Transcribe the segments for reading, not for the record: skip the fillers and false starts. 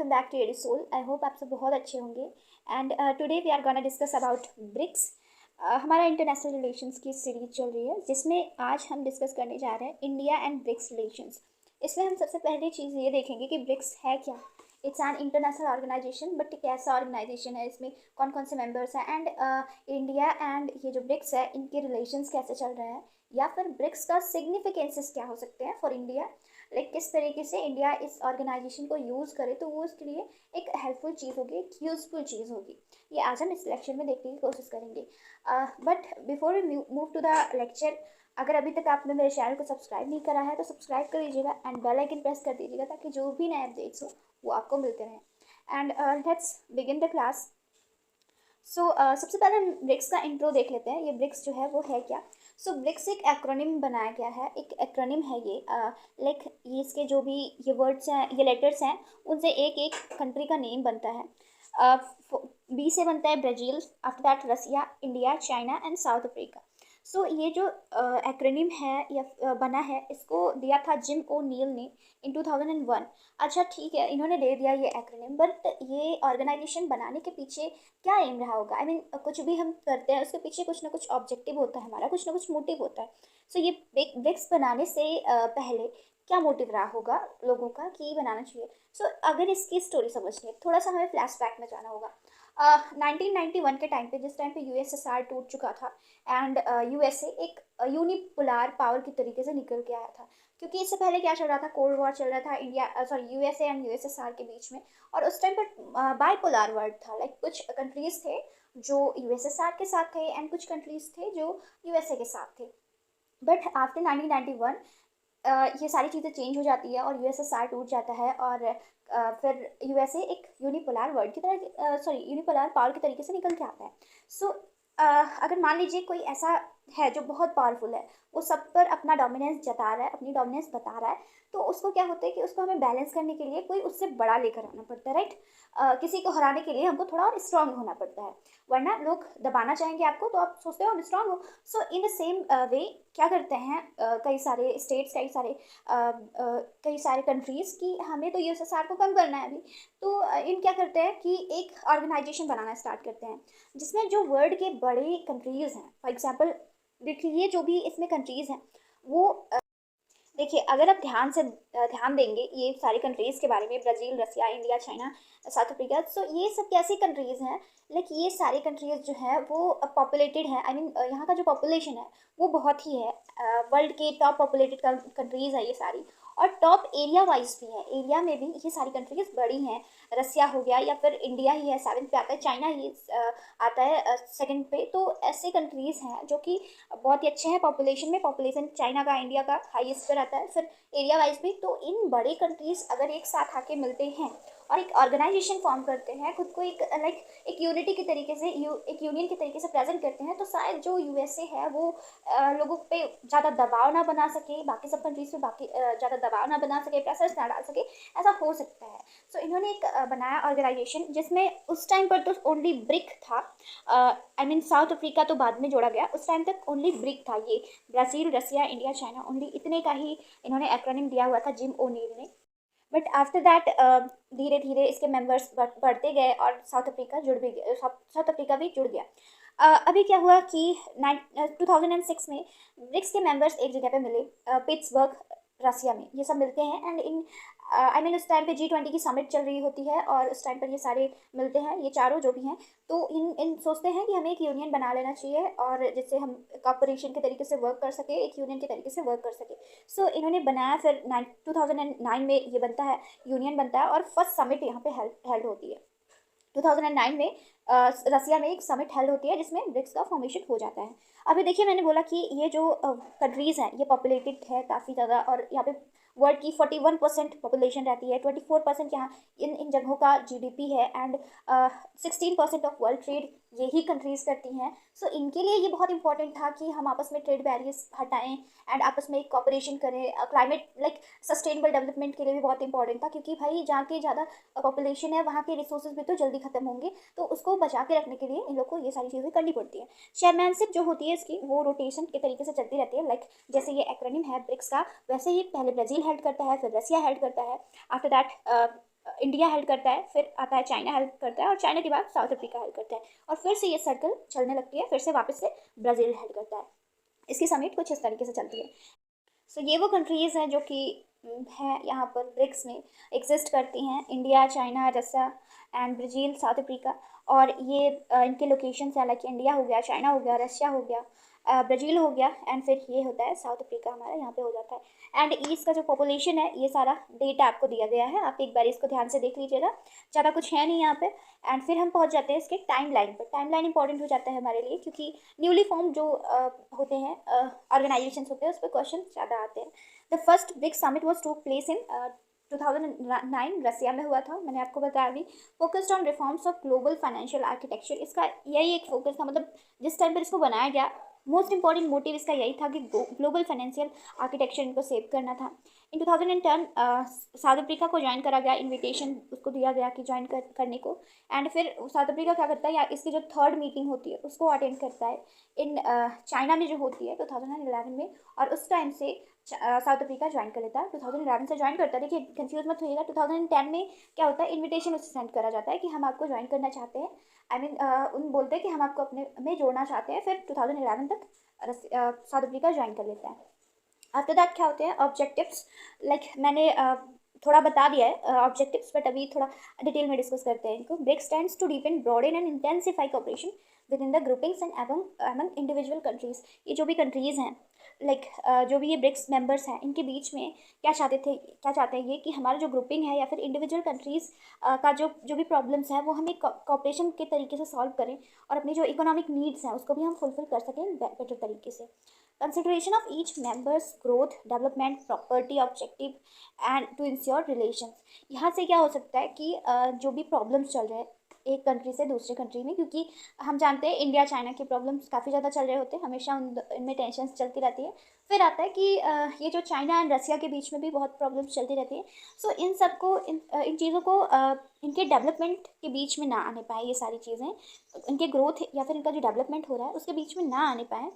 Welcome back to Edisol. I hope आप सब बहुत अच्छे होंगे। And today we are gonna discuss about BRICS. हमारा इंटरनेशनल रिलेशंस की सीरीज चल रही है, जिसमें आज हम डिस्कस करने जा रहे हैं इंडिया एंड ब्रिक्स रिलेशंस। इसमें हम सबसे पहली चीज़ ये देखेंगे कि ब्रिक्स है क्या। It's an international organisation, but कैसा ऑर्गेनाइजेशन है, इसमें कौन कौन से मेंबर्स हैं, एंड इंडिया एंड ये जो ब्रिक्स है इनके रिलेशंस कैसे चल रहे हैं, या फिर ब्रिक्स का सिग्निफिकेंसेस क्या हो सकते हैं फॉर इंडिया। लाइक किस तरीके से इंडिया इस ऑर्गेनाइजेशन को यूज़ करे तो वो उसके लिए एक हेल्पफुल चीज़ होगी, एक यूज़फुल चीज़ होगी। ये आज हम इस लेक्चर में देखने की कोशिश करेंगे। But before we move to the lecture, अगर अभी तक आपने मेरे चैनल को सब्सक्राइब नहीं करा है तो सब्सक्राइब कर लीजिएगा एंड बेल आइकन प्रेस कर दीजिएगा, ताकि जो भी नए अपडेट्स हो वो आपको मिलते रहें। And let's begin the class. सबसे पहले हम ब्रिक्स का इंट्रो देख लेते हैं। ये ब्रिक्स जो है वो है क्या। ब्रिक्स एक एक्रोनिम बनाया गया है, एक एक्रोनिम है ये। लाइक ये इसके जो भी ये वर्ड्स हैं, ये लेटर्स हैं, उनसे एक एक कंट्री का नेम बनता है। बी से बनता है Brazil, after that Russia, India, China and South Africa. ये जो एक्रोनिम है या बना है, इसको दिया था जिम ओ नील ने इन 2001। अच्छा ठीक है, इन्होंने दे दिया ये एक्रोनिम, बट ये ऑर्गेनाइजेशन बनाने के पीछे क्या एम रहा होगा। आई मीन कुछ भी हम करते हैं उसके पीछे कुछ ना कुछ ऑब्जेक्टिव होता है, हमारा कुछ ना कुछ मोटिव होता है। ये ब्रिक्स बनाने से पहले क्या मोटिव रहा होगा लोगों का कि बनाना चाहिए। अगर इसकी स्टोरी समझनी है, थोड़ा सा हमें फ्लैशबैक में जाना होगा। 1991 के टाइम पे, जिस टाइम पे यूएसएसआर टूट चुका था एंड यूएसए एक यूनिपोलर पावर की तरीके से निकल के आया था। क्योंकि इससे पहले क्या चल रहा था, कोल्ड वॉर चल रहा था यूएसए एंड यूएसएसआर के बीच में, और उस टाइम पर बाइपोलर वर्ल्ड था। लाइक कुछ कंट्रीज थे जो यूएसएसआर के साथ थे एंड कुछ कंट्रीज थे जो यूएसए के साथ थे। बट आफ्टर 1991 ये सारी चीज़ें चेंज हो जाती है और यूएसएसआर टूट जाता है, और फिर यूएसए एक यूनिपोलर वर्ल्ड की तरह यूनिपोलर पावर के तरीके से निकल के आता है। अगर मान लीजिए कोई ऐसा है जो बहुत पावरफुल है, वो सब पर अपना डोमिनेंस जता रहा है, अपनी डोमिनेंस बता रहा है, तो उसको क्या होता है कि उसको हमें बैलेंस करने के लिए कोई उससे बड़ा लेकर आना पड़ता है, राइट। किसी को हराने के लिए हमको थोड़ा और स्ट्रांग होना पड़ता है, वरना लोग दबाना चाहेंगे आपको तो आप सोचते हो हम स्ट्रांग हो। इन द सेम वे क्या करते हैं कई सारे स्टेट्स, कई सारे कंट्रीज़ की हमें तो यूएसएसआर को कम करना है अभी। इन क्या करते हैं कि एक ऑर्गेनाइजेशन बनाना स्टार्ट करते हैं, जिसमें जो वर्ल्ड के बड़े कंट्रीज़ हैं। फॉर एग्जांपल देखिए, ये जो भी इसमें कंट्रीज़ हैं वो देखिए, अगर आप ध्यान देंगे ये सारी कंट्रीज़ के बारे में, ब्राज़ील, रसिया, इंडिया, चाइना, साउथ अफ्रीका, ये सब कैसी कंट्रीज़ हैं। लाइक ये सारी कंट्रीज़ जो है वो पॉपुलेटेड हैं। आई मीन यहाँ का जो पॉपुलेशन है वो बहुत ही है। वर्ल्ड के टॉप पॉपुलेटेड कंट्रीज़ है ये सारी, और टॉप एरिया वाइज भी है। एरिया में भी ये सारी कंट्रीज़ बड़ी हैं। रसिया हो गया, या फिर इंडिया ही है 7th पे आता है, चाइना ही आता है 2nd पे। तो ऐसे कंट्रीज़ हैं जो कि बहुत ही अच्छे हैं पॉपुलेशन में। पॉपुलेशन चाइना का, इंडिया का हाईएस्ट पे रहता है, फिर एरिया वाइज भी। तो इन बड़े कंट्रीज़ अगर एक साथ आके मिलते हैं और एक ऑर्गेनाइजेशन फॉर्म करते हैं, खुद को एक एक यूनिटी के तरीके से, एक यूनियन के तरीके से प्रेजेंट करते हैं, तो शायद जो यूएसए है वो लोगों पे ज़्यादा दबाव ना बना सके, बाकी सब कंट्रीज पे ज़्यादा दबाव ना बना सके, प्रेशर्स ना डाल सके, ऐसा हो सकता है। इन्होंने एक बनाया ऑर्गेनाइजेशन, जिसमें उस टाइम पर तो ओनली ब्रिक था। आई मीन साउथ अफ्रीका तो बाद में जोड़ा गया, उस टाइम तक ओनली ब्रिक था। ये ब्राज़ील, रसिया, इंडिया, चाइना, ओनली इतने का ही इन्होंने एक्रोनिम दिया हुआ था जिम ओनील ने। बट आफ्टर दैट धीरे धीरे इसके मेंबर्स बढ़ते गए और साउथ अफ्रीका जुड़ भी गया, साउथ अफ्रीका भी जुड़ गया। अभी क्या हुआ कि 2006 में ब्रिक्स के मेंबर्स एक जगह पे मिले, पिट्सबर्ग, रसिया में। ये सब मिलते हैं एंड इन आई मीन उस टाइम पे G20 की समिट चल रही होती है, और उस टाइम पर ये सारे मिलते हैं, ये चारों जो भी हैं। तो इन सोचते हैं कि हमें एक यूनियन बना लेना चाहिए, और जिससे हम कॉर्पोरेशन के तरीके से वर्क कर सके, एक यूनियन के तरीके से वर्क कर सके। इन्होंने बनाया, फिर 2009 में ये बनता है, यूनियन बनता है, और फर्स्ट समिट यहाँ पे हेल्ड होती है 2009 में। रसिया में एक समिट हेल्ड होती है, जिसमें ब्रिक्स का फॉर्मेशन हो जाता है। अभी देखिए, मैंने बोला कि ये जो कंट्रीज़ हैं ये पॉपुलेटेड है काफ़ी ज़्यादा, और यहाँ पे वर्ल्ड की 41% पॉपुलेशन रहती है। 24% यहाँ इन जगहों का जीडीपी है, एंड 16% ऑफ वर्ल्ड ट्रेड यही कंट्रीज़ करती हैं। इनके लिए ये बहुत इंपॉर्टेंट था कि हम आपस में ट्रेड बैरियर्स हटाएं एंड आपस में एक कॉपरेशन करें। क्लाइमेट लाइक सस्टेनेबल डेवलपमेंट के लिए भी बहुत इंपॉर्टेंट था, क्योंकि भाई जहाँ की ज़्यादा पॉपुलेशन है वहाँ के रिसोर्सेज भी तो जल्दी ख़त्म होंगे, तो उसको बचा के रखने के लिए इन लोग को ये सारी चीज़ें करनी पड़ती हैं। चेयरमैनशिप जो होती है इसकी, वो रोटेशन के तरीके से चलती रहती है। लाइक जैसे ये एक्रोनिम है ब्रिक्स का, वैसे ही पहले ब्राज़ील हेल्ड करता है, फिर रसिया हेल्ड करता है, आफ्टर दैट इंडिया हेल्प करता है, फिर आता है चाइना हेल्प करता है, और चाइना के बाद साउथ अफ्रीका हेल्प करता है, और फिर से ये सर्कल चलने लगती है, फिर से वापस से ब्राज़ील हेल्प करता है। इसकी समिट कुछ इस तरीके से चलती है। सो ये वो कंट्रीज़ हैं जो कि हैं यहाँ पर ब्रिक्स में एग्जिस्ट करती हैं, India, China, Russia and Brazil, South Africa. और ये इनके लोकेशन से, हालांकि इंडिया हो गया, चाइना हो गया, रशिया हो गया, ब्राज़ील हो गया, एंड फिर ये होता है साउथ अफ्रीका हमारा यहाँ पे हो जाता है। एंड इसका जो पॉपुलेशन है, ये सारा डेटा आपको दिया गया है, आप एक बार इसको ध्यान से देख लीजिएगा, ज़्यादा कुछ है नहीं यहाँ पे। एंड फिर हम पहुँच जाते हैं इसके टाइम लाइन पर। टाइम लाइन इंपॉर्टेंट हो जाता है हमारे लिए, क्योंकि न्यूली फॉर्म जो होते हैं ऑर्गेनाइजेशन होते हैं, उस पर क्वेश्चन ज़्यादा आते हैं। The first BRICS summit was to place in 2009 Russia में हुआ था, मैंने आपको बताया अभी। Focused on reforms of global financial architecture, इसका यही एक फोकस था, मतलब जिस टाइम पर इसको बनाया गया मोस्ट इंपॉर्टेंट मोटिव इसका यही था कि ग्लोबल फाइनेंशियल आर्किटेक्चर इनको सेव करना था। इन 2010 साउथ अफ्रीका को ज्वाइन करा गया, इनविटेशन उसको दिया गया कि ज्वाइन करने को। एंड फिर साउथ अफ्रीका क्या करता है, या इसकी जो थर्ड मीटिंग होती है उसको अटेंड करता है इन चाइना में जो होती है 2011 में, और उस टाइम से साउथ अफ्रीका ज्वाइन कर लेता है। 2011 से ज्वाइन करता है, देखिए कंफ्यूज मत होइएगा। 2010 में क्या होता है, इनविटेशन उससे सेंड करा जाता है कि हम आपको ज्वाइन करना चाहते हैं, आई मीन उन बोलते हैं कि हम आपको अपने में जोड़ना चाहते हैं। फिर 2011 तक साउथ अफ्रीका ज्वाइन कर लेता है। आफ्टर दैट क्या होते हैं ऑब्जेक्टिव्स, लाइक मैंने थोड़ा बता दिया है ऑब्जेक्टिव्स, बट अभी थोड़ा डिटेल में डिस्कस करते हैं इनको। BRICS stands to deepen, broaden and intensify cooperation within the groupings and among individual countries. ये जो भी कंट्रीज़ हैं, लाइक जो भी ये ब्रिक्स मेंबर्स हैं, इनके बीच में क्या चाहते हैं ये कि हमारा जो ग्रुपिंग है या फिर इंडिविजुअल कंट्रीज़ का जो भी प्रॉब्लम्स हैं वो हम एक कोऑपरेशन के तरीके से सॉल्व करें, और अपनी जो इकोनॉमिक नीड्स हैं उसको भी हम फुलफिल कर सकें बेटर तरीके से। Consideration of each members growth, development, property objective and to ensure relations. यहाँ से क्या हो सकता है कि जो भी प्रॉब्लम्स चल रहे हैं एक कंट्री से दूसरे कंट्री में, क्योंकि हम जानते हैं इंडिया चाइना के प्रॉब्लम्स काफ़ी ज़्यादा चल रहे होते हैं, हमेशा इनमें टेंशन चलती रहती है। फिर आता है कि ये जो चाइना एंड रसिया के बीच में भी बहुत प्रॉब्लम्स चलती रहती है। सो इन सबको इन चीज़ों को इनके डेवलपमेंट के बीच में ना आने पाए, ये सारी चीज़ें इनके ग्रोथ या फिर इनका जो डेवलपमेंट हो रहा है उसके बीच में ना आने पाए,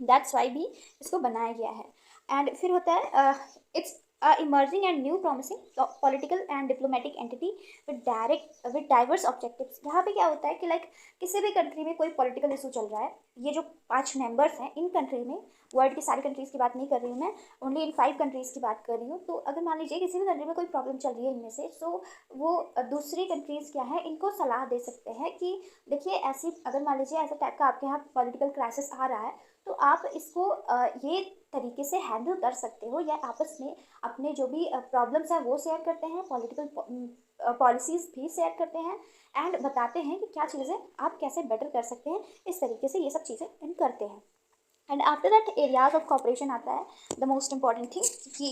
दैट्स वाई भी इसको बनाया गया है। एंड फिर होता है it's emerging and new promising political and diplomatic entity with diverse objectives. यहाँ पे क्या होता है कि लाइक किसी भी कंट्री में कोई पॉलिटिकल इशू चल रहा है, ये जो 5 मेंबर्स हैं इन कंट्री में, वर्ल्ड की सारी कंट्रीज़ की बात नहीं कर रही हूँ मैं, ओनली इन 5 कंट्रीज़ की बात कर रही हूँ। तो अगर मान लीजिए किसी भी कंट्री में कोई प्रॉब्लम चल रही है इनमें से, सो वो दूसरी कंट्रीज़ क्या है, इनको सलाह दे सकते हैं कि देखिए ऐसी, अगर मान लीजिए ऐसा टाइप का आपके यहाँ पॉलिटिकल क्राइसिस आ रहा है, तो आप इसको ये तरीके से हैंडल कर सकते हो, या आपस में अपने जो भी प्रॉब्लम्स हैं वो शेयर करते हैं, पॉलिटिकल पॉलिसीज़ भी शेयर करते हैं, एंड बताते हैं कि क्या चीज़ें आप कैसे बेटर कर सकते हैं। इस तरीके से ये सब चीज़ें इन करते हैं। And after that areas of corporation आता है द मोस्ट इंपॉर्टेंट थिंग, कि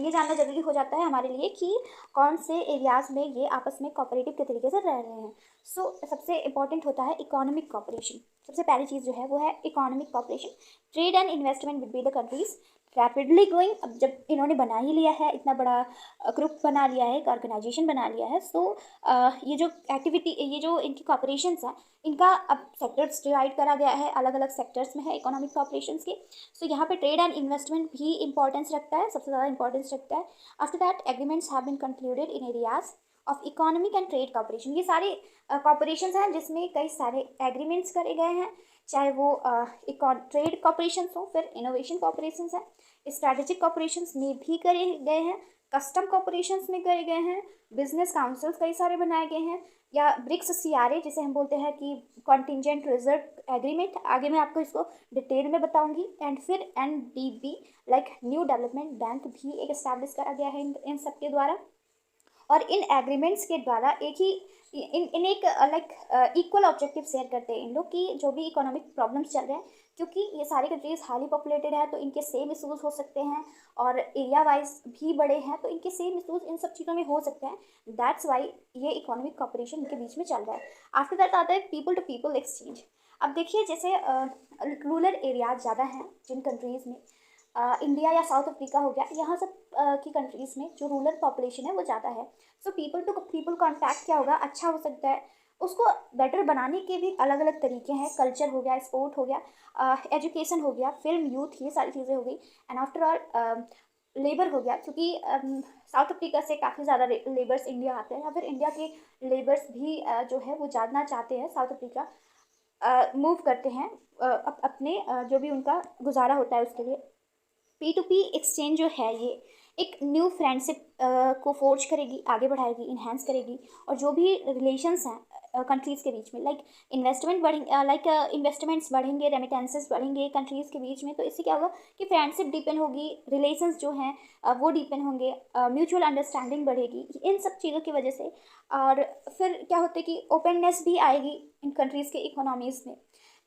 ये जानना जरूरी हो जाता है हमारे लिए कि कौन से एरियाज़ में ये आपस में कॉपरेटिव के तरीके से रह रहे हैं। सो सबसे इंपॉर्टेंट होता है इकोनॉमिक कॉपरेशन। सबसे पहली चीज़ जो है वो है economic cooperation. Trade and investment with be the countries rapidly growing. अब जब इन्होंने बना ही लिया है, इतना बड़ा ग्रुप बना लिया है, एक ऑर्गेनाइजेशन बना लिया है, सो ये जो एक्टिविटी, ये जो इनकी कॉपरेशंस हैं, इनका अब सेक्टर्स डिवाइड करा गया है, अलग अलग सेक्टर्स में है इकोनॉमिक कॉपरेशंस के। सो यहाँ पे ट्रेड एंड इन्वेस्टमेंट भी इंपॉर्टेंस रखता है, सबसे ज़्यादा इंपॉर्टेंस रखता है। After that agreements have been concluded in areas of economic and trade cooperation. ये सारे कॉपरेशंस हैं जिसमें कई सारे एग्रीमेंट्स करे गए हैं, चाहे वो ट्रेड कॉपरेशंस हो, फिर इनोवेशन कॉपरेशंस हैं, स्ट्रैटेजिक कॉपरेशंस में भी करे गए हैं, कस्टम कॉपरेशंस में करे गए हैं, बिजनेस काउंसिल्स कई सारे बनाए गए हैं, या ब्रिक्स सीआरए जिसे हम बोलते हैं कि कॉन्टिजेंट रिजर्व एग्रीमेंट, आगे मैं आपको इसको डिटेल में बताऊंगी। एंड फिर NDB like new development bank भी एक इस्टेब्लिश करा गया है इन सब के द्वारा। और इन एग्रीमेंट्स के द्वारा एक ही इन एक लाइक इक्वल ऑब्जेक्टिव शेयर करते हैं इन लोग की जो भी इकोनॉमिक प्रॉब्लम्स चल रहे हैं, क्योंकि ये सारी कंट्रीज़ हाईली पॉपुलेटेड है, तो इनके सेम इशूज़ हो सकते हैं, और एरिया वाइज भी बड़े हैं, तो इनके सेम इशूज़ इन सब चीज़ों में हो सकते हैं। दैट्स वाई ये इकोनॉमिक कॉपरेशन इनके बीच में चल रहा है। आफ्टर दैट आता है पीपल टू पीपल एक्सचेंज। अब देखिए जैसे रूरल एरियाज ज़्यादा हैं जिन कंट्रीज़ में, इंडिया या साउथ अफ्रीका हो गया, यहाँ सब की कंट्रीज़ में जो रूरल पॉपुलेशन है वो ज़्यादा है। So people to people contact क्या होगा, अच्छा हो सकता है। उसको बेटर बनाने के भी अलग अलग तरीके हैं, कल्चर हो गया, स्पोर्ट हो गया, एजुकेशन हो गया, फिल्म, यूथ, ये सारी चीज़ें हो गई। एंड आफ्टर ऑल लेबर हो गया, क्योंकि साउथ अफ्रीका से काफ़ी ज़्यादा लेबर्स इंडिया आते हैं, या फिर इंडिया के लेबर्स भी जो है वो जाना चाहते हैं साउथ अफ्रीका, मूव करते हैं अपने जो भी उनका गुजारा होता है उसके लिए। P2P एक्सचेंज जो है ये एक न्यू फ्रेंडशिप को फोर्ज करेगी, आगे बढ़ाएगी, इन्हेंस करेगी, और जो भी रिलेशंस हैं कंट्रीज़ के बीच में, लाइक इन्वेस्टमेंट बढ़ेंगे, लाइक इन्वेस्टमेंट्स बढ़ेंगे, रेमिटेंसेस बढ़ेंगे कंट्रीज़ के बीच में, तो इससे क्या होगा कि फ्रेंडशिप डीपन होगी, रिलेशंस जो हैं वो डीपन होंगे, म्यूचुअल अंडरस्टैंडिंग बढ़ेगी इन सब चीज़ों की वजह से। और फिर क्या होता है कि ओपननेस भी आएगी इन कंट्रीज़ के इकोनॉमीज़ में।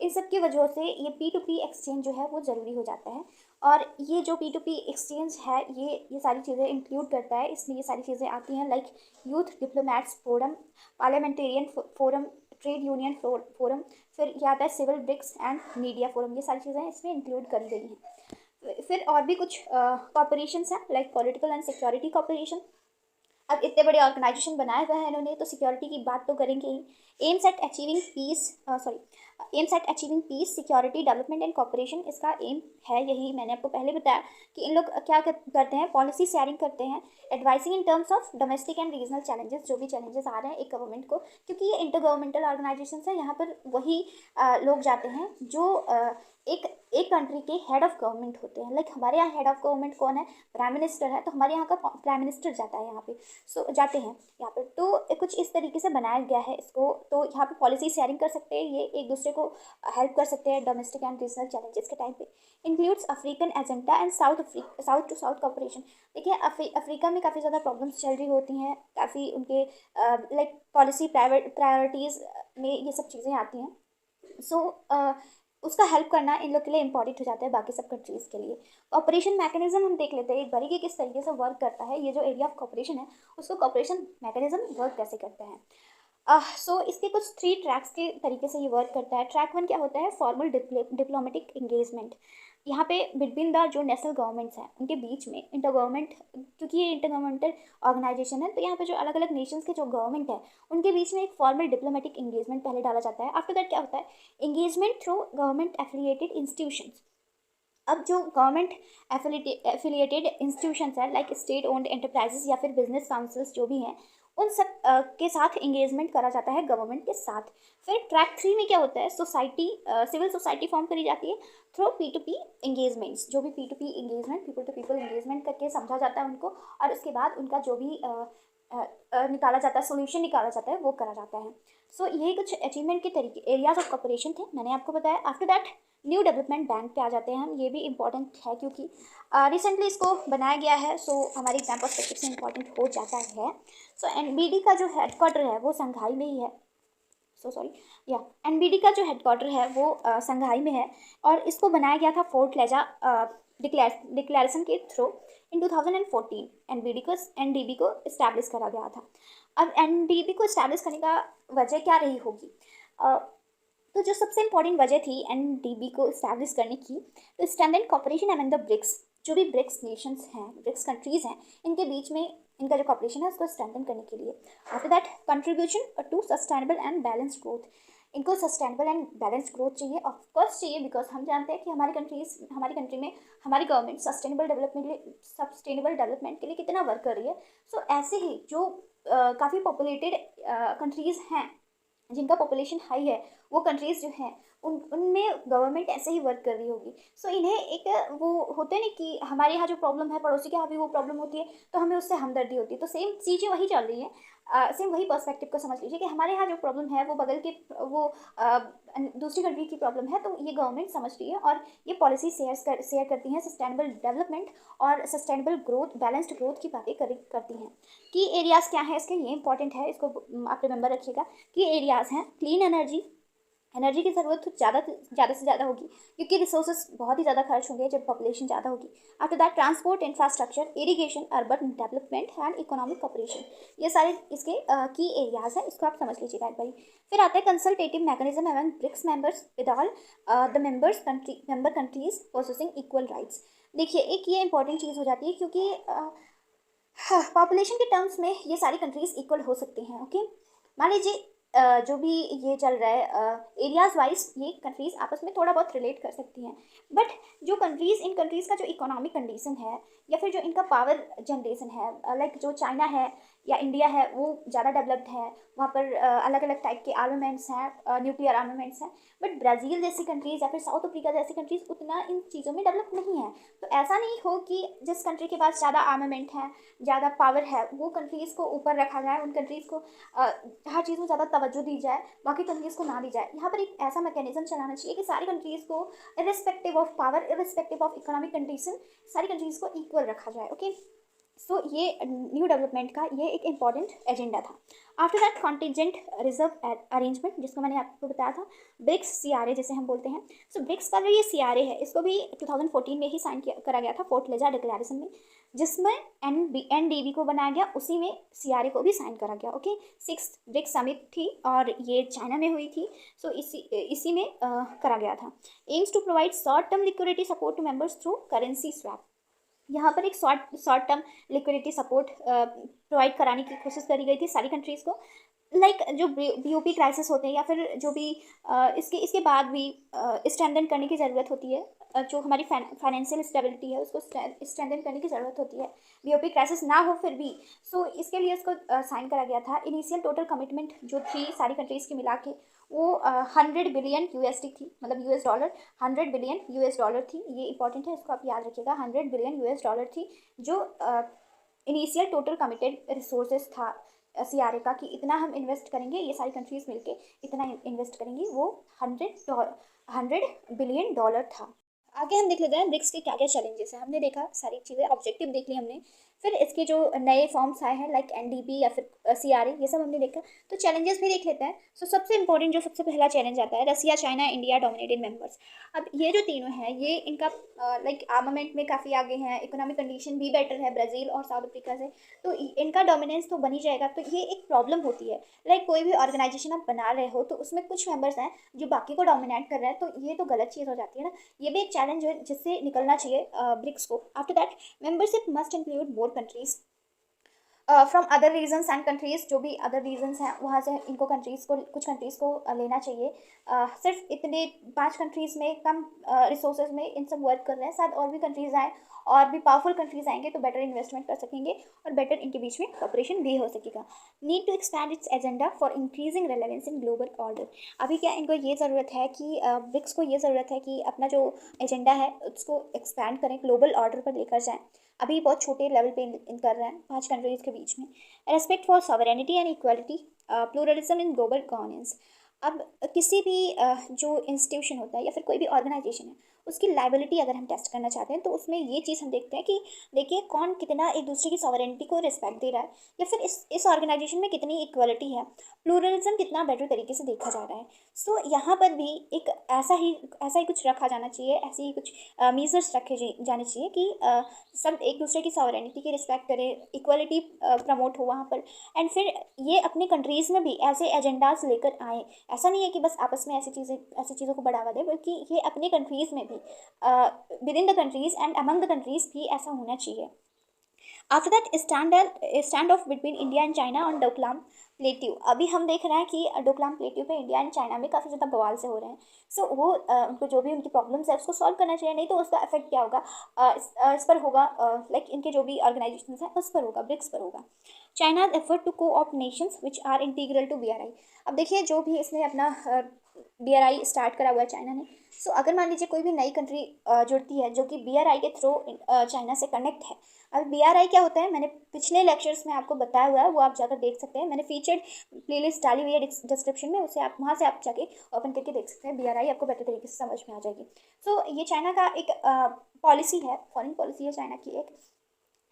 इन सब की वजह से ये P2P एक्सचेंज जो है वो ज़रूरी हो जाता है। और ये जो P2P एक्सचेंज है ये सारी चीज़ें इंक्लूड करता है, इसमें ये सारी चीज़ें आती हैं, like youth diplomats forum, parliamentarian forum, trade union forum, फिर ये आता है civil BRICS and media forum, ये सारी चीज़ें इसमें इंक्लूड करी गई हैं। फिर और भी कुछ कॉर्पोरेशंस हैं, like political and security corporation. अब इतने बड़े ऑर्गेनाइजेशन बनाए हुए हैं इन्होंने, तो सिक्योरिटी की बात तो करेंगे ही। Aims at achieving peace, security, development and cooperation, इसका एम है यही। मैंने आपको पहले बताया कि इन लोग क्या करते हैं, पॉलिसी शेयरिंग करते हैं, advising in terms of domestic and regional challenges, जो भी चैलेंजेस आ रहे हैं एक गवर्नमेंट को, क्योंकि ये इंटर गवर्नमेंटल ऑर्गेनाइजेशन है, यहाँ पर वही लोग जाते हैं जो एक कंट्री के हेड ऑफ गवर्नमेंट होते हैं। लाइक हमारे यहाँ हेड ऑफ गवर्नमेंट कौन है, प्राइम मिनिस्टर है, तो हमारे यहाँ का प्राइम मिनिस्टर जाता है यहाँ पे, सो जाते हैं यहाँ पर। तो कुछ इस तरीके से बनाया गया है इसको, तो यहाँ पे पॉलिसी शेयरिंग कर सकते हैं, ये एक दूसरे को हेल्प कर सकते हैं डोमेस्टिक एंड रीजनल चैलेंजेस के टाइम पे। Includes African agenda and south to south cooperation. देखिए अफ्रीका में काफ़ी ज़्यादा प्रॉब्लम्स चल रही होती हैं, काफ़ी उनके लाइक पॉलिसी प्रायोरिटीज़ में ये सब चीज़ें आती हैं, सो उसका हेल्प करना इन लोग के लिए इंपॉर्टेंट हो जाता है बाकी सब कंट्रीज़ के लिए। ऑपरेशन मैकेनिज्म हम देख लेते हैं एक बारी कि किस तरीके से वर्क करता है ये जो एरिया ऑफ कॉपरेशन है, उसको कॉपरेशन मैकेनिज्म वर्क कैसे करता है। सो इसके कुछ 3 ट्रैक्स के तरीके से ये वर्क करता है। ट्रैक 1 क्या होता है, फॉर्मल डिप्लोमेटिक इंगेजमेंट। यहाँ पे बिटवीन द जो नेशनल गवर्नमेंट्स हैं उनके बीच में इंटर गवर्नमेंट, क्योंकि ये इंटर गवर्नमेंटल ऑर्गेनाइजेशन है, तो यहाँ पे जो अलग अलग नेशंस के जो गवर्नमेंट है उनके बीच में एक फॉर्मल डिप्लोमेटिक इंगेजमेंट पहले डाला जाता है। आफ्टर दैट क्या होता है, engagement through government affiliated institutions. अब जो गवर्नमेंट एफिलिएटेड इंस्टीट्यूशंस हैं, लाइक स्टेट ओन्ड एंटरप्राइजेस या फिर बिजनेस काउंसिल्स जो भी हैं, उन सब के साथ इंगेजमेंट करा जाता है गवर्नमेंट के साथ। फिर ट्रैक 3 में क्या होता है, सिविल सोसाइटी फॉर्म करी जाती है थ्रू P2P इंगेजमेंट्स। जो भी P2P engagement, people to people engagement करके समझा जाता है उनको, और उसके बाद उनका जो भी निकाला जाता है, सोल्यूशन निकाला जाता है, वो करा जाता है। सो ये कुछ अचीवमेंट के तरीके, एरियाज ऑफ कॉपरेशन थे, मैंने आपको बताया। After that new development bank पे आ जाते हैं हम, ये भी इंपॉर्टेंट है क्योंकि रिसेंटली इसको बनाया गया है, सो हमारे एग्जाम पर्सपेक्टिव से इंपॉर्टेंट हो जाता है। सो NBD का जो हेडक्वार्टर है वो संघाई में ही है, NBD का जो हेडक्वार्टर है वो संघाई में है, और इसको बनाया गया था फोर्ट लेजा डिक्लेरेशन के थ्रू इन 2014। NDB को इस्टेब्लिश करा गया था। अब NDB को इस्टेब्लिश करने का वजह क्या रही होगी, तो जो सबसे इम्पॉर्टेंट वजह थी NDB को इस्टेब्लिश करने की, तो strengthen cooperation among the BRICS. जो भी ब्रिक्स नेशंस हैं, ब्रिक्स कंट्रीज़ हैं, इनके बीच में इनका जो कॉपरेशन है उसको स्ट्रेंथन करने के लिए। After that contribution to sustainable and balanced growth. इनको सस्टेनेबल एंड बैलेंस्ड ग्रोथ चाहिए, ऑफकोर्स चाहिए, बिकॉज हम जानते हैं कि हमारी कंट्री में हमारी गवर्नमेंट सस्टेनेबल डेवलपमेंट के लिए कितना वर्क कर रही है। सो ऐसे ही जो काफ़ी पॉपुलेटेड कंट्रीज़ हैं, जिनका पॉपुलेशन हाई है, वो कंट्रीज़ जो हैं उनमें गवर्नमेंट ऐसे ही वर्क कर रही होगी। सो इन्हें एक वो होते हैं ना कि हमारे यहाँ जो प्रॉब्लम है, पड़ोसी के यहाँ भी वो प्रॉब्लम होती है, तो हमें उससे हमदर्दी होती है। तो सेम चीज़ें वही चल रही हैं, सेम वही पर्सपेक्टिव को समझ लीजिए कि हमारे यहाँ जो प्रॉब्लम है वो बगल के वो दूसरी कंट्री की प्रॉब्लम है, तो ये गवर्नमेंट समझ रही है और ये पॉलिसी शेयर करती हैं, सस्टेनेबल डेवलपमेंट और सस्टेनेबल ग्रोथ, बैलेंस्ड ग्रोथ की बातें करती हैं। की एरियाज़ क्या है इसके, ये इंपॉर्टेंट है, इसको आप रिमेंबर रखिएगा। की एरियाज़ हैं क्लीन एनर्जी की ज़रूरत ज़्यादा से ज़्यादा होगी, क्योंकि रिसोर्सेज बहुत ही ज़्यादा खर्च होंगे जब पॉपुलेशन ज़्यादा होगी। After that transport infrastructure, irrigation, urban development and economic cooperation, ये सारे इसके की एरियाज़ हैं, इसको आप समझ लीजिएगा एक बारी। फिर आता है consultative mechanism among BRICS members with all the member countries possessing equal rights. देखिए एक ये इंपॉर्टेंट चीज़ हो जाती है, क्योंकि पॉपुलेशन के टर्म्स में ये सारी कंट्रीज़ इक्वल हो सकती हैं। ओके, मान लीजिए जो भी ये चल रहा है एरियाज़ वाइज ये कंट्रीज़ आपस में थोड़ा बहुत रिलेट कर सकती हैं, बट जो कंट्रीज़ इन कंट्रीज़ का जो इकोनॉमिक कंडीशन है या फिर जो इनका पावर जनरेशन है, लाइक जो चाइना है या इंडिया है वो ज़्यादा डेवलप्ड है, वहाँ पर अलग अलग टाइप के आर्मामेंट्स हैं, न्यूक्लियर आर्मामेंट्स हैं, बट ब्राज़ील जैसी कंट्रीज़ या फिर साउथ अफ्रीका जैसी कंट्रीज़ उतना इन चीज़ों में डेवलप नहीं है। तो ऐसा नहीं हो कि जिस कंट्री के पास ज़्यादा आर्मामेंट है, ज़्यादा पावर है, वो कंट्रीज़ को ऊपर रखा जाए, उन कंट्रीज़ को हर चीज़ में ज़्यादा तवज्जो दी जाए, बाकी कंट्रीज़ को ना दी जाए। यहाँ पर एक ऐसा मैकेनिज्म चलाना चाहिए कि सारी कंट्रीज़ को irrespective of power, irrespective of economic condition, सारी कंट्रीज़ को इक्वल रखा जाए। ओके, सो ये न्यू डेवलपमेंट का ये एक इम्पॉर्टेंट एजेंडा था। After that contingent reserve arrangement, जिसको मैंने आपको बताया था, ब्रिक्स CRA जिसे हम बोलते हैं। सो ब्रिक्स का जो ये CRA है, इसको भी 2014 में ही साइन करा गया था फोर्ट लेजा डिक्लेरेशन में, जिसमें NDB को बनाया गया, उसी में CRA को भी साइन करा गया। ओके, 6th ब्रिक्स समिट थी और ये चाइना में हुई थी। सो इसी में करा गया था। Aims to provide short term liquidity support to members through currency swap. यहाँ पर एक short term liquidity support provide कराने की कोशिश करी गई थी सारी कंट्रीज़ को, लाइक जो BOP क्राइसिस होते हैं या फिर जो भी इसके बाद भी स्ट्रेंथन करने की ज़रूरत होती है, जो हमारी फाइनेंशियल स्टेबिलिटी है उसको स्ट्रेंथन करने की ज़रूरत होती है, BOP क्राइसिस ना हो फिर भी। सो इसके लिए इसको साइन करा गया था। इनिशियल टोटल कमिटमेंट जो थी सारी कंट्रीज़ की मिला के वो 100 बिलियन USD थी, मतलब $100, 100 बिलियन US$ थी। ये इंपॉर्टेंट है, इसको आप याद रखिएगा, 100 बिलियन US$ थी जो इनिशियल टोटल कमिटेड रिसोर्सेज था CRA का, कि इतना हम इन्वेस्ट करेंगे, ये सारी कंट्रीज़ मिलके इतना इन्वेस्ट करेंगी, वो 100 बिलियन डॉलर था। आगे हम देख लेते हैं ब्रिक्स के क्या क्या चैलेंजेस हैं। हमने देखा सारी चीज़ें, ऑब्जेक्टिव देख ली हमने, फिर इसके जो नए फॉर्म्स आए हैं लाइक NDB या फिर CRA, ये सब हमने देखा। तो चैलेंजेस भी देख लेते हैं। सो सबसे इंपॉर्टेंट जो सबसे पहला चैलेंज आता है, रसिया, चाइना, इंडिया डोमिनेटेड मेंबर्स। अब ये जो तीनों हैं, ये इनका लाइक आर्मामेंट में काफ़ी आगे हैं, इकोनॉमिक कंडीशन भी बेटर है ब्राज़ील और साउथ अफ्रीका से, तो इनका डोमिनेंस तो बन ही जाएगा। तो ये एक प्रॉब्लम होती है, लाइक कोई भी ऑर्गेनाइजेशन आप बना रहे हो तो उसमें कुछ मेंबर्स हैं जो बाकी को डोमिनेट कर रहे हैं, तो ये तो गलत चीज़ हो जाती है ना। ये भी एक चैलेंज है जिससे निकलना चाहिए ब्रिक्स को। After that membership must include more countries from other regions and countries. जो भी अदर रीजन्स हैं वहाँ से इनको कंट्रीज़ को, कुछ कंट्रीज़ को लेना चाहिए। सिर्फ इतने 5 कंट्रीज़ में कम रिसोर्सेज में इन सब वर्क कर रहे हैं, शायद और भी कंट्रीज़ आए और भी पावरफुल कंट्रीज़ आएंगे तो बेटर इन्वेस्टमेंट कर सकेंगे और बेटर इनके बीच में कॉपरेशन भी हो सकेगा। Need to expand its agenda for increasing relevance in global order. अभी क्या इनको ये ज़रूरत है कि ब्रिक्स को ये ज़रूरत है कि अपना जो एजेंडा है उसको एक्सपैंड करें, ग्लोबल ऑर्डर पर लेकर जाएँ। अभी बहुत छोटे लेवल पे इन कर रहे हैं 5 कंट्रीज़ के बीच में। Respect for sovereignty and equality, pluralism in global governance. अब किसी भी जो इंस्टीट्यूशन होता है या फिर कोई भी ऑर्गेनाइजेशन है, उसकी लाइबिलिटी अगर हम टेस्ट करना चाहते हैं तो उसमें ये चीज़ हम देखते हैं कि देखिए कौन कितना एक दूसरे की सॉवरेनिटी को रिस्पेक्ट दे रहा है, या फिर इस ऑर्गेनाइजेशन में कितनी इक्वालिटी है, प्लूरलिज्म कितना बेटर तरीके से देखा जा रहा है। सो यहाँ पर भी एक ऐसा ही कुछ रखा जाना चाहिए, ऐसे ही कुछ मीजर्स रखे जाने चाहिए कि सब एक दूसरे की सॉवरेनिटी की रिस्पेक्ट करें, इक्वालिटी प्रमोट हो वहाँ पर, एंड फिर ये अपनी कंट्रीज़ में भी ऐसे एजेंडाज लेकर आएँ। ऐसा नहीं है कि बस आपस में ऐसी चीज़ों को बढ़ावा दें, बल्कि ये अपनी कंट्रीज़ में भी, with in the countries and among the countries भी ऐसा होना चाहिए। After that stand of between India and China on Doklam plateau. अभी हम देख रहे हैं कि डोकलाम प्लेट्यू पे इंडिया एंड चाइना में काफ़ी ज़्यादा बवाल से हो रहे हैं। सो वो उनको जो भी उनकी प्रॉब्लम्स है उसको सॉल्व करना चाहिए, नहीं तो उसका इफेक्ट क्या होगा, इस पर होगा, लाइक इनके जो भी ऑर्गेनाइजेशन हैं उस पर होगा, ब्रिक्स पर होगा। China effort to coopt nations which are integral to BRI। अब देखिए जो भी इसने अपना BRI स्टार्ट करा हुआ है चाइना ने, सो अगर मान लीजिए कोई भी नई कंट्री जुड़ती है जो कि BRI के थ्रू चाइना से कनेक्ट है। अब BRI क्या होता है, मैंने पिछले लेक्चर्स में आपको बताया हुआ है, वो आप जाकर देख सकते हैं। मैंने फीचर्ड प्लेलिस्ट डाली हुई है डिस्क्रिप्शन में, उसे आप वहाँ से आप जाके ओपन करके देख सकते हैं। BRI आपको बेटर तरीके से समझ में आ जाएगी। सो ये चाइना का एक पॉलिसी है, फॉरेन पॉलिसी है चाइना की एक,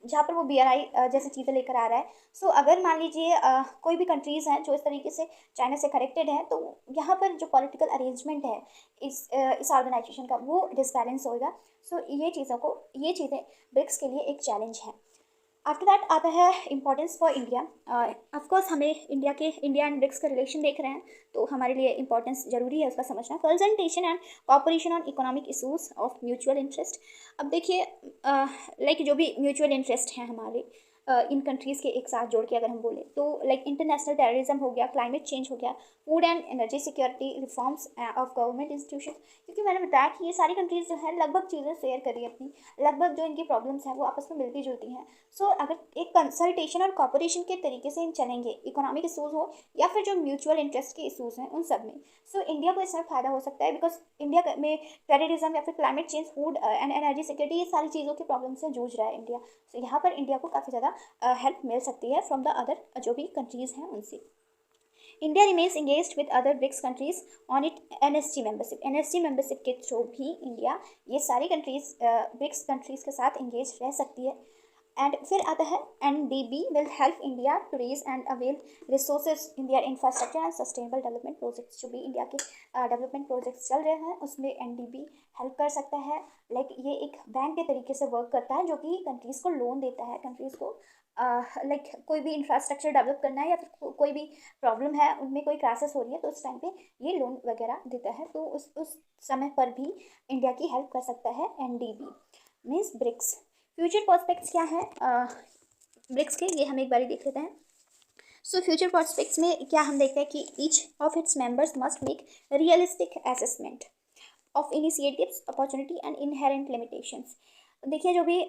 जहाँ पर वो BRI जैसी चीज़ें लेकर आ रहा है। सो अगर मान लीजिए कोई भी कंट्रीज़ हैं जो इस तरीके से चाइना से कनेक्टेड है, तो यहाँ पर जो पॉलिटिकल अरेंजमेंट है इस ऑर्गेनाइजेशन का, वो डिसबैलेंस होगा। सो ये चीज़ें ब्रिक्स के लिए एक चैलेंज है। आफ्टर दैट आता है इंपॉर्टेंस फॉर इंडिया। ऑफकोर्स हमें इंडिया एंड ब्रिक्स का रिलेशन देख रहे हैं, तो हमारे लिए इंपॉर्टेंस जरूरी है उसका समझना। Consultation and cooperation on economic issues of mutual interest. अब देखिए लाइक जो भी म्यूचुअल इंटरेस्ट हैं हमारे, इन कंट्रीज़ के एक साथ जोड़ के अगर हम बोले तो लाइक इंटरनेशनल टेररिज्म हो गया, क्लाइमेट चेंज हो गया, food and energy security, reforms of government institution. क्योंकि मैंने बताया कि ये सारी कंट्रीज़ जो है लगभग चीज़ें शेयर कर रही है अपनी, लगभग जो इनकी प्रॉब्लम्स हैं वो आपस में मिलती जुलती हैं। सो अगर एक कंसल्टेशन और कॉपरेशन के तरीके से इन चलेंगे, इकोनॉमिक इशूज़ हो या फिर जो म्यूचुअल इंटरेस्ट के इशूज़ हैं उन सब में, सो इंडिया को इसमें फ़ायदा हो सकता है। बिकॉज इंडिया में टेररिज्म या फिर climate change, food and energy security, ये सारी चीज़ों की प्रॉब्लम से जूझ रहा है इंडिया। सो यहाँ पर इंडिया को काफ़ी ज़्यादा हेल्प मिल सकती है फ्रॉम द अदर जो भी कंट्रीज़ हैं उनसे। India remains engaged with other BRICS countries on it NSG membership. NSG membership के थ्रू भी इंडिया ये सारी कंट्रीज ब्रिक्स कंट्रीज के साथ इंगेज रह सकती है। एंड फिर आता है NDB will help India to raise and avail resources in their infrastructure and sustainable development projects. जो भी इंडिया के डेवलपमेंट प्रोजेक्ट्स चल रहे हैं उसमें एनडीबी हेल्प कर सकता है। लाइक ये एक बैंक के तरीके से वर्क करता है जो कि कंट्रीज़ को लोन देता है, कंट्रीज़ को लाइक कोई भी इंफ्रास्ट्रक्चर डेवलप करना है या फिर कोई भी प्रॉब्लम है, उनमें कोई क्राइसिस हो रही है तो उस टाइम पे ये लोन वगैरह देता है। तो उस समय पर भी इंडिया की हेल्प कर सकता है NDB. Means BRICS future prospects क्या है ब्रिक्स के, ये हम एक बार देख लेते हैं। सो फ्यूचर प्रोस्पेक्ट्स में क्या हम देखते हैं कि each of its members must make realistic assessment of initiatives, opportunity and inherent limitations. देखिए जो भी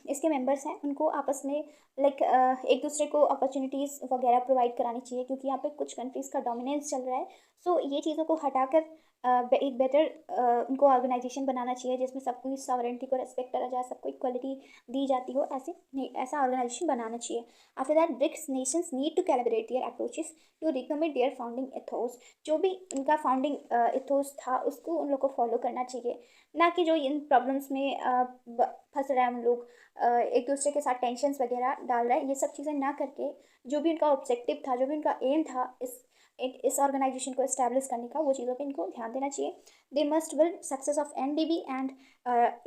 इसके मेंबर्स हैं उनको आपस में लाइक एक दूसरे को अपॉर्चुनिटीज़ वगैरह प्रोवाइड करानी चाहिए, क्योंकि यहाँ पे कुछ कंट्रीज़ का डोमिनेंस चल रहा है। सो ये चीज़ों को हटाकर एक बेटर उनको ऑर्गेनाइजेशन बनाना चाहिए जिसमें सबकी सॉवरेंटी को रेस्पेक्ट करा जाए, सबको इक्वलिटी दी जाती हो, ऐसे नहीं, ऐसा ऑर्गेनाइजेशन बनाना चाहिए। After that BRICS nations need to calibrate their approaches to recommend their founding ethos. जो भी इनका फाउंडिंग एथोस था उसको उन लोग को फॉलो करना चाहिए, ना कि जो इन प्रॉब्लम्स में फंस रहे हैं हम लोग, एक दूसरे के साथ टेंशन्स वगैरह डाल रहे हैं। ये सब चीज़ें ना करके जो भी उनका ऑब्जेक्टिव था, जो भी उनका एम था इस ऑर्गेनाइजेशन को इस्टेब्लिश करने का, वो चीज़ों पे इनको ध्यान देना चाहिए। They must will success of NDB and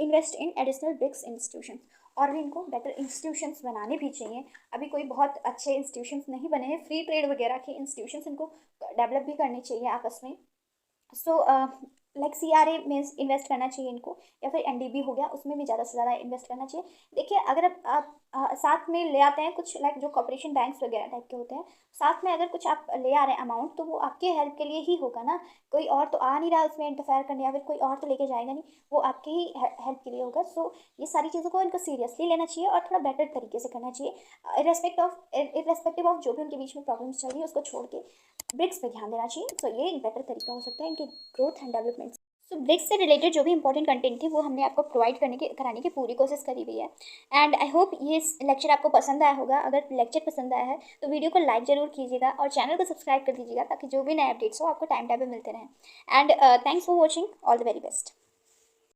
invest in additional BRICS institution. और भी इनको बेटर इंस्टीट्यूशंस बनाने भी चाहिए। अभी कोई बहुत अच्छे इंस्टीट्यूशंस नहीं बने हैं, फ्री ट्रेड वगैरह के इंस्टीट्यूशंस इनको डेवलप भी करने चाहिए आपस में। सो लाइक सीआरए में इन्वेस्ट करना चाहिए इनको, या फिर एनडीबी हो गया उसमें भी ज़्यादा से ज़्यादा इन्वेस्ट करना चाहिए। देखिए अगर आप साथ में ले आते हैं कुछ लाइक जो कॉर्पोरेशन बैंक्स वगैरह टाइप के होते हैं, साथ में अगर कुछ आप ले आ रहे हैं अमाउंट, तो वो आपके हेल्प के लिए ही होगा ना, कोई और तो आ नहीं रहा उसमें इंटरफेयर करने, या फिर कोई और तो लेके जाएगा नहीं, वो आपके ही हेल्प के लिए होगा। सो ये सारी चीज़ों को इनको सीरियसली लेना चाहिए और थोड़ा बेटर तरीके से करना चाहिए, इरेस्पेक्टिव ऑफ जो भी उनके बीच में प्रॉब्लम्स चल रही है उसको छोड़ के ब्रिक्स पे ध्यान देना चाहिए। सो ये एक बेटर तरीका हो सकता है इनके growth and development. So BRICS से रिलेटेड जो भी इंपॉर्टेंट कंटेंट थी वो हमने आपको प्रोवाइड कराने की पूरी कोशिश करी हुई है। एंड आई होप ये लेक्चर आपको पसंद आया होगा। अगर लेक्चर पसंद आया है तो वीडियो को लाइक ज़रूर कीजिएगा और चैनल को सब्सक्राइब कर दीजिएगा, ताकि जो भी नए अपडेट्स हो आपको टाइम टाइम पे मिलते रहें। And thanks for watching, all the very best.